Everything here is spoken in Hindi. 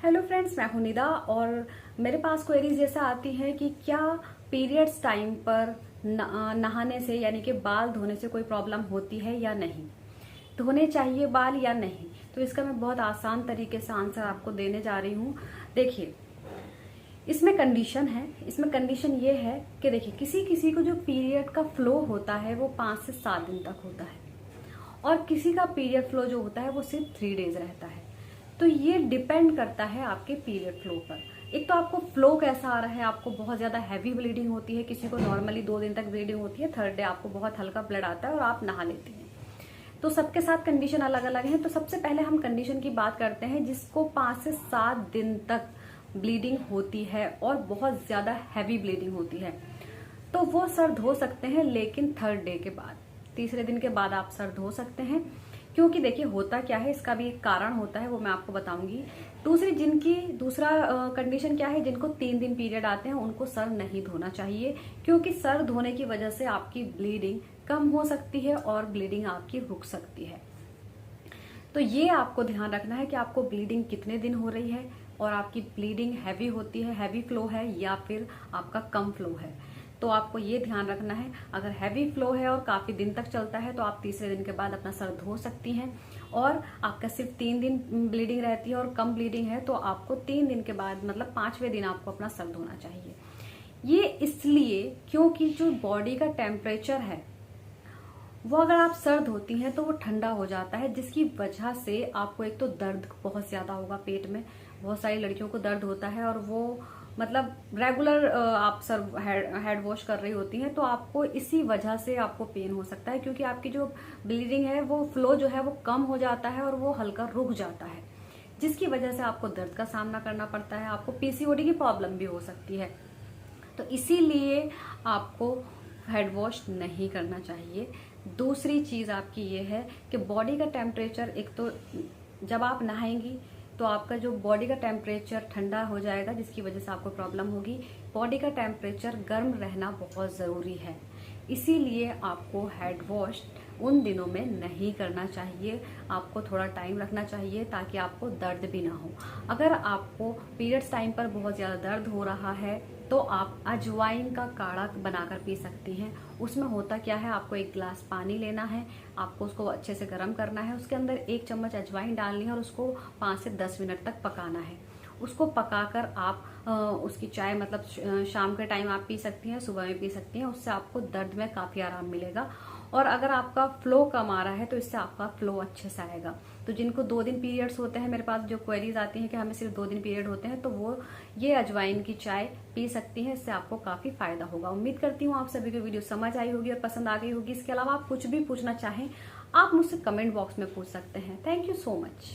हेलो फ्रेंड्स, मैं हूं निदा और मेरे पास क्वेरीज जैसा आती है कि क्या पीरियड्स टाइम पर नहाने से यानी कि बाल धोने से कोई प्रॉब्लम होती है या नहीं, धोने चाहिए बाल या नहीं। तो इसका मैं बहुत आसान तरीके से आंसर आपको देने जा रही हूँ। देखिए, इसमें कंडीशन है। इसमें कंडीशन ये है कि देखिए, किसी किसी को जो पीरियड का फ्लो होता है वो 5 से 7 दिन तक होता है और किसी का पीरियड फ्लो जो होता है वो सिर्फ 3 डेज रहता है। तो ये डिपेंड करता है आपके पीरियड फ्लो पर। एक तो आपको फ्लो कैसा आ रहा है, आपको बहुत ज्यादा हैवी ब्लीडिंग होती है, किसी को नॉर्मली 2 दिन तक ब्लीडिंग होती है, थर्ड डे आपको बहुत हल्का ब्लड आता है और आप नहा लेती हैं। तो सबके साथ कंडीशन अलग अलग है। तो सबसे पहले हम कंडीशन की बात करते हैं जिसको 5 से 7 दिन तक ब्लीडिंग होती है और बहुत ज्यादा हैवी ब्लीडिंग होती है। तो वो सर धो सकते हैं, लेकिन थर्ड डे के बाद, तीसरे दिन के बाद आप सर धो सकते हैं। क्योंकि देखिए, होता क्या है, इसका भी एक कारण होता है, वो मैं आपको बताऊंगी। दूसरा कंडीशन क्या है, जिनको 3 दिन पीरियड आते हैं उनको सर नहीं धोना चाहिए, क्योंकि सर धोने की वजह से आपकी ब्लीडिंग कम हो सकती है और ब्लीडिंग आपकी रुक सकती है। तो ये आपको ध्यान रखना है कि आपको ब्लीडिंग कितने दिन हो रही है और आपकी ब्लीडिंग हैवी होती है, हैवी फ्लो है या फिर आपका कम फ्लो है। तो आपको ये ध्यान रखना है। अगर हैवी फ्लो है और काफी दिन तक चलता है तो आप तीसरे दिन के बाद अपना सर धो सकती हैं। और आपका सिर्फ 3 दिन ब्लीडिंग रहती है और कम ब्लीडिंग है तो आपको 3 दिन के बाद मतलब 5वें दिन आपको अपना सर धोना चाहिए। ये इसलिए क्योंकि जो बॉडी का टेम्परेचर है वो अगर आप सर धोती हैं तो वो ठंडा हो जाता है, जिसकी वजह से आपको एक तो दर्द बहुत ज्यादा होगा पेट में। बहुत सारी लड़कियों को दर्द होता है और वो मतलब रेगुलर आप सर हेड वॉश कर रही होती हैं तो आपको इसी वजह से आपको पेन हो सकता है, क्योंकि आपकी जो ब्लीडिंग है वो फ्लो जो है वो कम हो जाता है और वो हल्का रुक जाता है, जिसकी वजह से आपको दर्द का सामना करना पड़ता है। आपको पीसीओडी की प्रॉब्लम भी हो सकती है। तो इसीलिए आपको हेड वॉश नहीं करना चाहिए। दूसरी चीज आपकी ये है कि बॉडी का टेम्परेचर, एक तो जब आप नहाएंगी तो आपका जो बॉडी का टेम्परेचर ठंडा हो जाएगा, जिसकी वजह से आपको प्रॉब्लम होगी। बॉडी का टेम्परेचर गर्म रहना बहुत जरूरी है, इसीलिए आपको हेड वॉश उन दिनों में नहीं करना चाहिए। आपको थोड़ा टाइम रखना चाहिए ताकि आपको दर्द भी ना हो। अगर आपको पीरियड्स टाइम पर बहुत ज्यादा दर्द हो रहा है तो आप अजवाइन का काढ़ा बनाकर पी सकती हैं। उसमें होता क्या है, आपको 1 गिलास पानी लेना है, आपको उसको अच्छे से गर्म करना है, उसके अंदर 1 चम्मच अजवाइन डालनी है और उसको 5 से 10 मिनट तक पकाना है। उसको पकाकर आप उसकी चाय मतलब शाम के टाइम आप पी सकती हैं, सुबह में पी सकती हैं। उससे आपको दर्द में काफी आराम मिलेगा। और अगर आपका फ्लो कम आ रहा है तो इससे आपका फ्लो अच्छे से आएगा। तो जिनको 2 दिन पीरियड्स होते हैं, मेरे पास जो क्वेरीज आती हैं कि हमें सिर्फ 2 दिन पीरियड होते हैं, तो वो ये अजवाइन की चाय पी सकती हैं। इससे आपको काफी फायदा होगा। उम्मीद करती हूँ आप सभी को वीडियो समझ आई होगी और पसंद आ गई होगी। इसके अलावा आप कुछ भी पूछना चाहें आप मुझसे कमेंट बॉक्स में पूछ सकते हैं। Thank you so much.